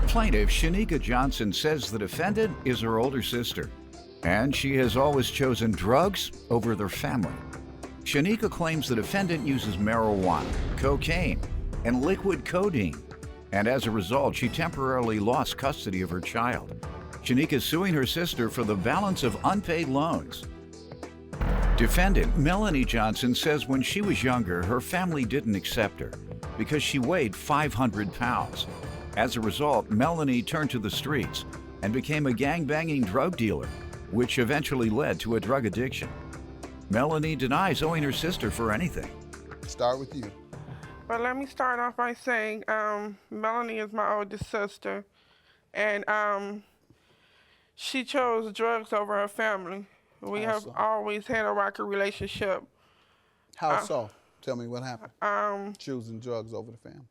Plaintiff Shanika Johnson says the defendant is her older sister, and she has always chosen drugs over their family. Shanika claims the defendant uses marijuana, cocaine, and liquid codeine, and as a result, she temporarily lost custody of her child. Shanika is suing her sister for the balance of unpaid loans. Defendant Melanie Johnson says when she was younger, her family didn't accept her because she weighed 500 pounds. As a result, Melanie turned to the streets and became a gang-banging drug dealer, which eventually led to a drug addiction. Melanie denies owing her sister for anything. Start with you. Well, let me start off by saying Melanie is my oldest sister, and she chose drugs over her family. We have always had a rocky relationship. How so? Tell me what happened. Choosing drugs over the family.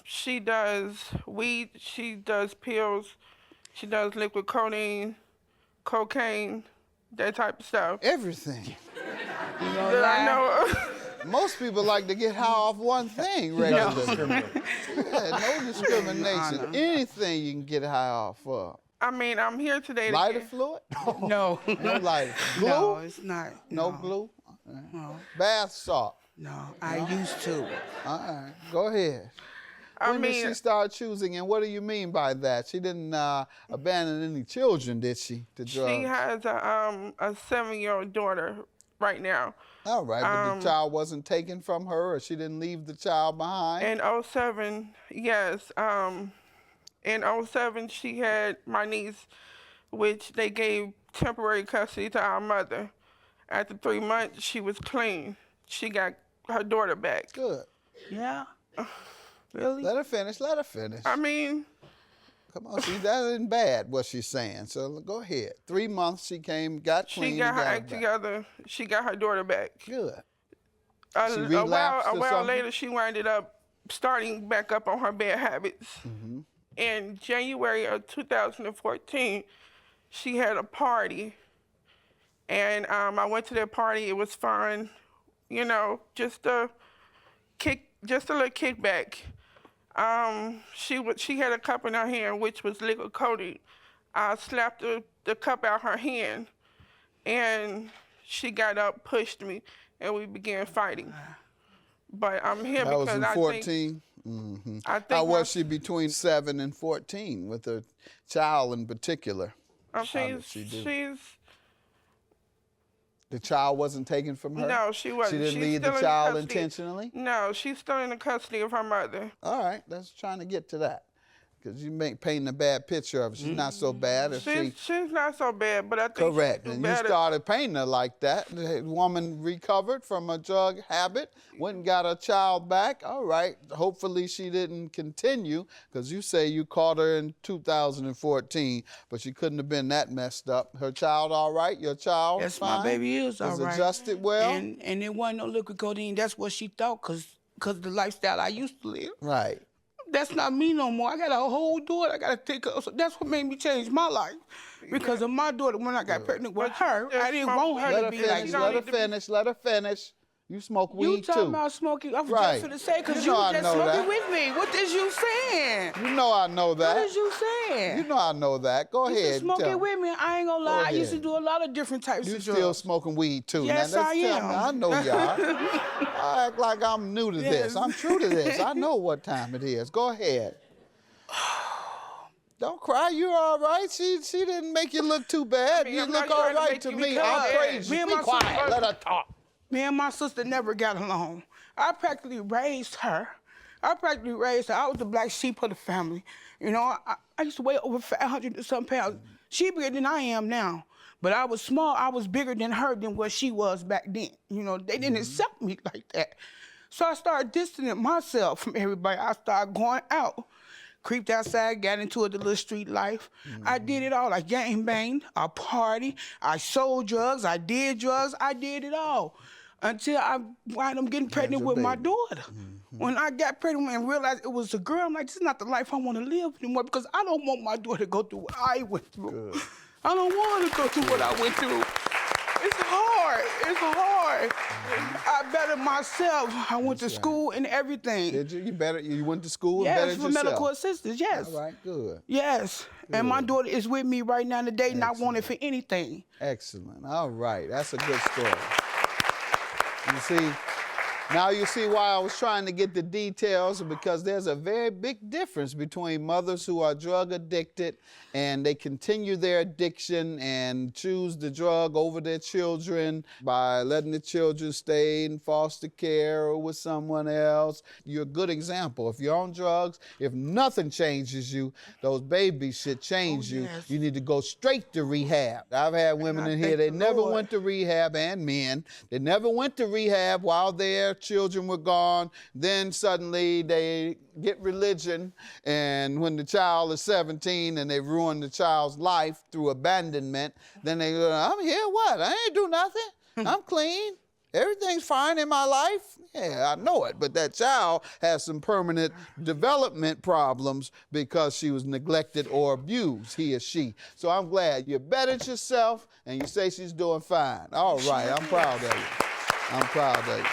She does weed, she does pills, she does liquid codeine, cocaine, that type of stuff. Everything. I know. Most people like to get high off one thing regularly. No discrimination. Anything you can get high off of. I mean, I'm here today to Lighter fluid? No. No lighter. Glue? No, it's not. No glue? No. Bath salt? No, I used to. All right, go ahead. When did she start choosing, and what do you mean by that? She didn't abandon any children, did she, to drugs? She has a 7-year-old daughter right now. All right, but the child wasn't taken from her, or she didn't leave the child behind? In 07, yes. In 07, she had my niece, which they gave temporary custody to our mother. After 3 months, she was clean. She got her daughter back. Good. Yeah? Really? Let her finish, let her finish. I mean... Come on, see, that isn't bad, what she's saying. So go ahead. 3 months she came, got clean, She got her act together. She got her daughter back. Good. She relapsed a while later, she winded up starting back up on her bad habits. Mm-hmm. In January of 2014, she had a party. And I went to that party. It was fun, you know, just a little kickback. She had a cup in her hand, which was liquid codeine. I slapped the cup out her hand, and she got up, pushed me, and we began fighting. But I'm here because I think... That was in 14? Mm-hmm. How was she between 7 and 14, with a child in particular? The child wasn't taken from her? No, she wasn't. She didn't leave the child intentionally? No, she's still in the custody of her mother. All right, let's trying to get to that. Because you painting a bad picture of her. She's not so bad. She's not so bad, but I think correct. She's and better. You started painting her like that. The woman recovered from a drug habit, went and got her child back. All right, hopefully she didn't continue, because you say you caught her in 2014, but she couldn't have been that messed up. Her child all right? Your child Yes, fine? my baby is all right. Adjusted well? And it wasn't no liquid codeine. That's what she thought, because of the lifestyle I used to live. Right. That's not me no more. I got a whole daughter I got to take care of. So that's what made me change my life. Because of my daughter, when I got pregnant with her, I didn't want her to be like that. Let her finish. You smoke weed, too. You talking about smoking? I was just going to say, because you was just smoking with me. What is you saying? You know I know that. What is you saying? You know I know that. Go ahead. You smoking with me. I ain't going to lie. I used to do a lot of different types of drugs. You still smoking weed, too. Yes, now, I am. I know you are. I act like I'm new to this. I'm true to this. I know what time it is. Go ahead. Don't cry, you're all right. She didn't make you look too bad. You look all right to me. I praise you. Be quiet, let her talk. Me and my sister never got along. I practically raised her. I was the black sheep of the family. You know, I used to weigh over 500 and some pounds. She bigger than I am now. But I was small, I was bigger than her than what she was back then. You know, they didn't accept me like that. So I started distancing myself from everybody. I started going out. Creeped outside, got into the little street life. I did it all. I gang banged, I partied, I sold drugs, I did it all. Until I wound up getting pregnant with my daughter. When I got pregnant and realized it was a girl, I'm like, this is not the life I want to live anymore, because I don't want my daughter to go through what I went through. Good. I don't want her to go through what I went through. It's hard. It's hard. I bettered myself. I went to school and everything. Did you? You went to school and Yes, bettered for yourself? medical assistance, yes. All right, good. Yes. And my daughter is with me right now today, not wanted for anything. Excellent. All right, that's a good story. You see, now you see why I was trying to get the details, because there's a very big difference between mothers who are drug addicted and they continue their addiction and choose the drug over their children by letting the children stay in foster care or with someone else. You're a good example. If you're on drugs, if nothing changes you, those babies should change you. Yes. You need to go straight to rehab. I've had women in here, they never went to rehab, and men. They never went to rehab while their children were gone. Then suddenly they get religion, and when the child is 17 and they ruin the child's life through abandonment, then they go, I'm here, what? I ain't do nothing. I'm clean. Everything's fine in my life. Yeah, I know it, but that child has some permanent development problems because she was neglected or abused, he or she. So I'm glad you bettered yourself and you say she's doing fine. All right, I'm proud of you. I'm proud of you.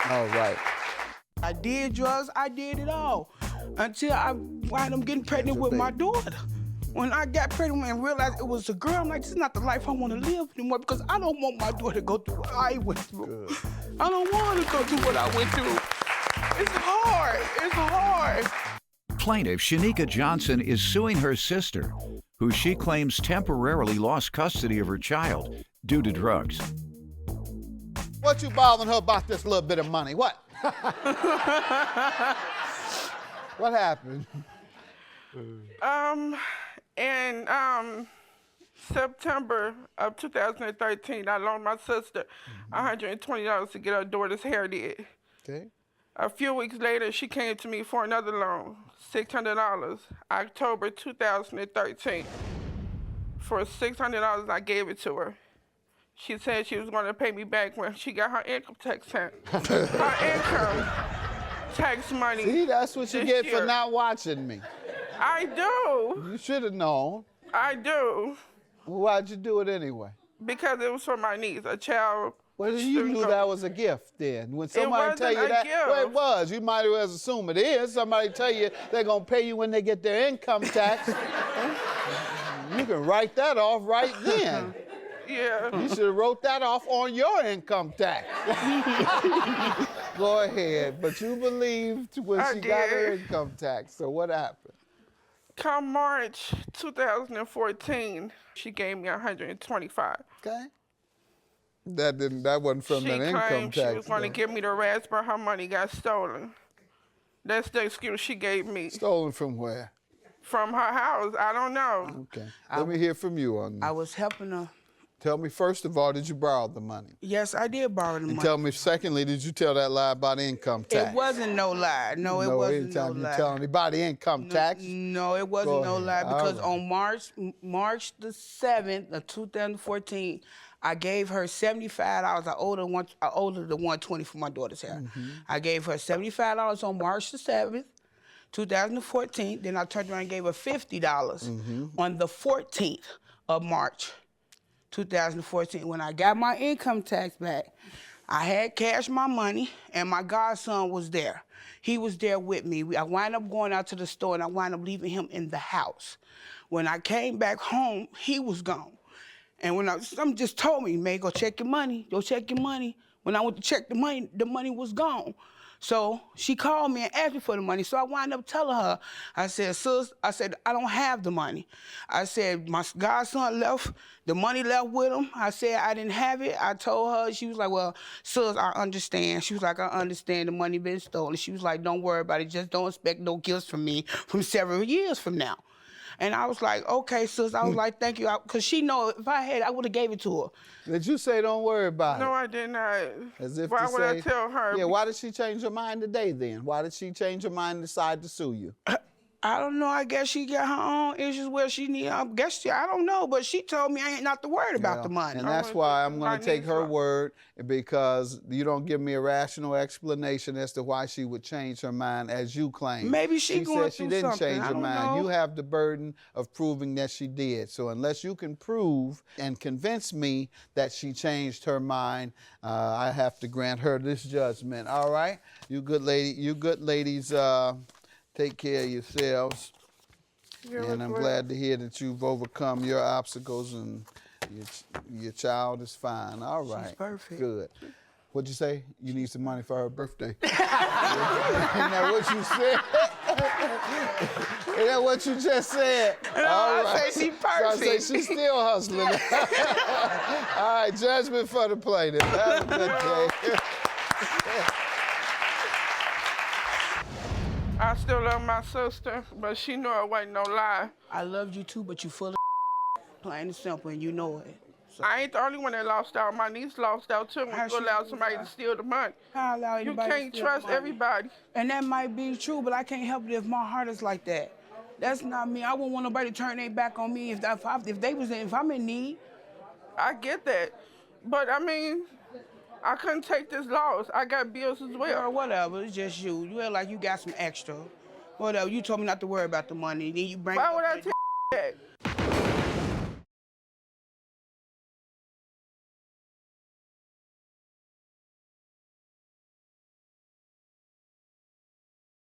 All right. I did drugs, I did it all. Until I wound up getting pregnant with my daughter. When I got pregnant and realized it was a girl, I'm like, this is not the life I want to live anymore, because I don't want my daughter to go through what I went through. Good. I don't want her to go through what I went through. It's hard, it's hard. Plaintiff Shanika Johnson is suing her sister, who she claims temporarily lost custody of her child due to drugs. What you bothering her about this little bit of money? What? What happened? In September of 2013, I loaned my sister $120 to get her daughter's hair did. Okay. A few weeks later, she came to me for another loan, $600, October 2013. For $600, I gave it to her. She said she was going to pay me back when she got her income tax her income tax money. See, that's what you get year. for not watching me. I do. You should have known. I do. Why'd you do it anyway? Because it was for my niece, a child. Well, you knew that was a gift then. When somebody tell you that, gift. well, it was. You might as well assume it is. Somebody tell you they're going to pay you when they get their income tax. You can write that off right then. Yeah. You should have wrote that off on your income tax. Go ahead. But you believed when she got her income tax. So what happened? Come March 2014, she gave me $125. Okay. That wasn't from that income tax. She claimed she was going to give me the rest, but her money got stolen. That's the excuse she gave me. Stolen from where? From her house. I don't know. Okay. Let me hear from you on this. I was helping her. Tell me, first of all, did you borrow the money? Yes, I did borrow the money. And tell me, secondly, did you tell that lie about income tax? It wasn't no lie. No, it wasn't no lie. Anytime you tell anybody income tax? No, it wasn't no lie, because on March the 7th of 2014, I gave her $75. I owed her the $120 for my daughter's hair. I gave her $75 on March the 7th, 2014. Then I turned around and gave her $50 on the 14th of March, 2014. When I got my income tax back, I had cashed my money, and my godson was there. He was there with me. I wound up going out to the store, and I wound up leaving him in the house. When I came back home, he was gone. And when something just told me, man, go check your money, go check your money. When I went to check the money was gone. So she called me and asked me for the money. So I wound up telling her, I said, sis, I don't have the money. I said, my godson left, the money left with him. I said, I didn't have it. I told her, she was like, well, sis, I understand. She was like, I understand the money been stolen. She was like, don't worry about it. Just don't expect no gifts from me from several years from now. And I was like, okay, sis. I was like, thank you. Because she know if I had, I would have gave it to her. Did you say don't worry about it? No, I did not. As if why to would say, I tell her? Yeah, why did she change her mind today then? Why did she change her mind and decide to sue you? I don't know. I guess she got her own issues where she need. I don't know, but she told me I ain't not to worry about the money. And that's why I'm going to take her word, because you don't give me a rational explanation as to why she would change her mind as you claim. Maybe she going said she didn't something. change her mind. Know. You have the burden of proving that she did. So unless you can prove and convince me that she changed her mind, I have to grant her this judgment. All right? You good ladies, take care of yourselves. And I'm glad to hear that you've overcome your obstacles and your child is fine. All right. She's perfect. Good. What'd you say? You need some money for her birthday. Isn't that what you said? Isn't that what you just said? No, I say she's perfect. So I say she's still hustling. All right, judgment for the plaintiff. Have a good day. I still love my sister, but she knew it wasn't no lie. I loved you too, but you full of plain and simple, and you know it. So. I ain't the only one that lost out. My niece lost out too when you allow somebody to steal the money. I allow you anybody can't to steal trust money. everybody. And that might be true, but I can't help it if my heart is like that. That's not me. I wouldn't want nobody to turn their back on me if I'm in need. I get that, but I mean, I couldn't take this loss. I got bills as well. Or whatever, it's just you. You act like you got some extra. Whatever, you told me not to worry about the money. Then you bring Why would I tell you that?